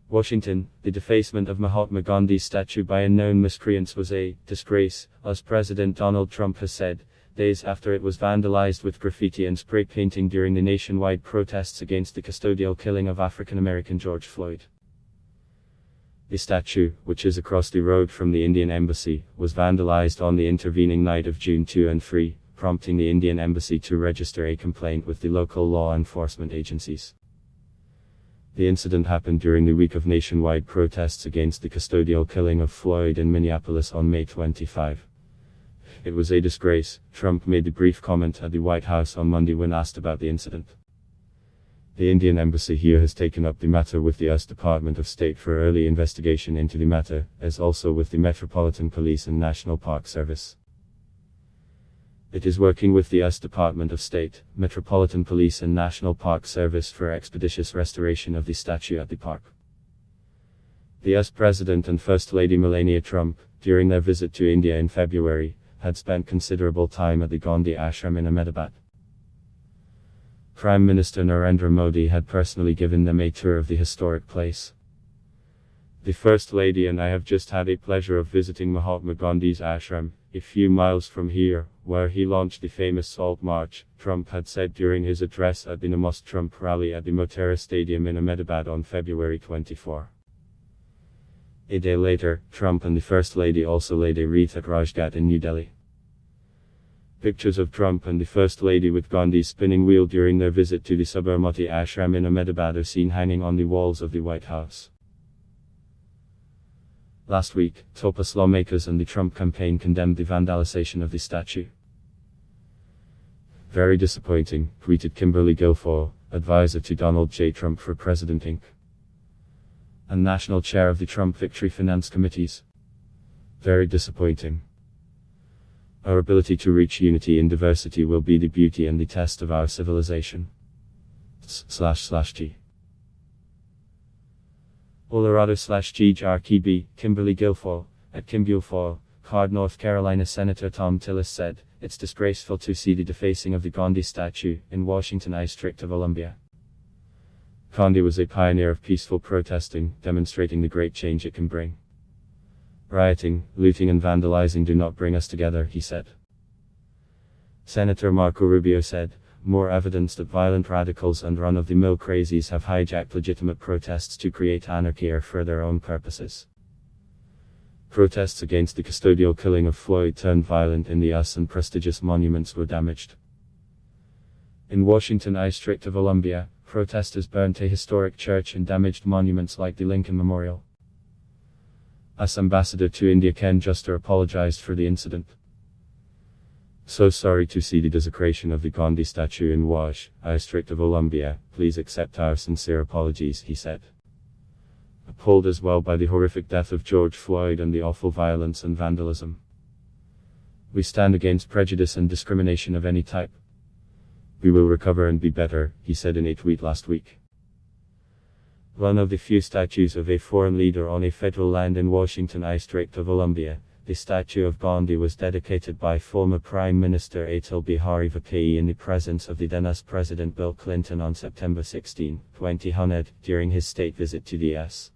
Washington, the defacement of Mahatma Gandhi's statue by unknown miscreants was a disgrace, as President Donald Trump has said, days after it was vandalized with graffiti and spray painting during the nationwide protests against the custodial killing of African-American George Floyd. The statue, which is across the road from the Indian Embassy, was vandalized on the intervening night of June 2 and 3, prompting the Indian Embassy to register a complaint with the local law enforcement agencies. The incident happened during the week of nationwide protests against the custodial killing of Floyd in Minneapolis on May 25. It was a disgrace, Trump made the brief comment at the White House on Monday when asked about the incident. The Indian Embassy here has taken up the matter with the U.S. Department of State for early investigation into the matter, as also with the Metropolitan Police and National Park Service. It is working with the U.S. Department of State, Metropolitan Police and National Park Service for expeditious restoration of the statue at the park. The U.S. President and First Lady Melania Trump, during their visit to India in February, had spent considerable time at the Gandhi ashram in Ahmedabad. Prime Minister Narendra Modi had personally given them a tour of the historic place. The First Lady and I have just had a pleasure of visiting Mahatma Gandhi's ashram, a few miles from here, where he launched the famous Salt March, Trump had said during his address at the Namaste Trump rally at the Motera Stadium in Ahmedabad on February 24. A day later, Trump and the First Lady also laid a wreath at Rajghat in New Delhi. Pictures of Trump and the First Lady with Gandhi's spinning wheel during their visit to the Sabarmati ashram in Ahmedabad are seen hanging on the walls of the White House. Last week, top lawmakers and the Trump campaign condemned the vandalization of the statue. Very disappointing, tweeted Kimberly Guilfoyle, advisor to Donald J. Trump for President Inc. and national chair of the Trump Victory Finance Committees. Very disappointing. Our ability to reach unity in diversity will be the beauty and the test of our civilization. //G. Colorado/GRKB, Kimberly Guilfoyle, at Kim Guilfoyle, Card North Carolina Senator Tom Tillis said, "It's disgraceful to see the defacing of the Gandhi statue in Washington, District of Columbia. Gandhi was a pioneer of peaceful protesting, demonstrating the great change it can bring. Rioting, looting and vandalizing do not bring us together," he said. Senator Marco Rubio said, "More evidence that violent radicals and run-of-the-mill crazies have hijacked legitimate protests to create anarchy or for their own purposes." Protests against the custodial killing of Floyd turned violent in the US and prestigious monuments were damaged. In Washington, District of Columbia, protesters burnt a historic church and damaged monuments like the Lincoln Memorial. US Ambassador to India Ken Juster apologized for the incident. "So sorry to see the desecration of the Gandhi statue in Wash, District of Columbia. Please accept our sincere apologies," he said. Appalled as well by the horrific death of George Floyd and the awful violence and vandalism. "We stand against prejudice and discrimination of any type. We will recover and be better," he said in a tweet last week. One of the few statues of a foreign leader on a federal land in Washington, District of Columbia, the statue of Gandhi was dedicated by former Prime Minister Atal Bihari Vajpayee in the presence of the then US President Bill Clinton on September 16, 2000, during his state visit to the US.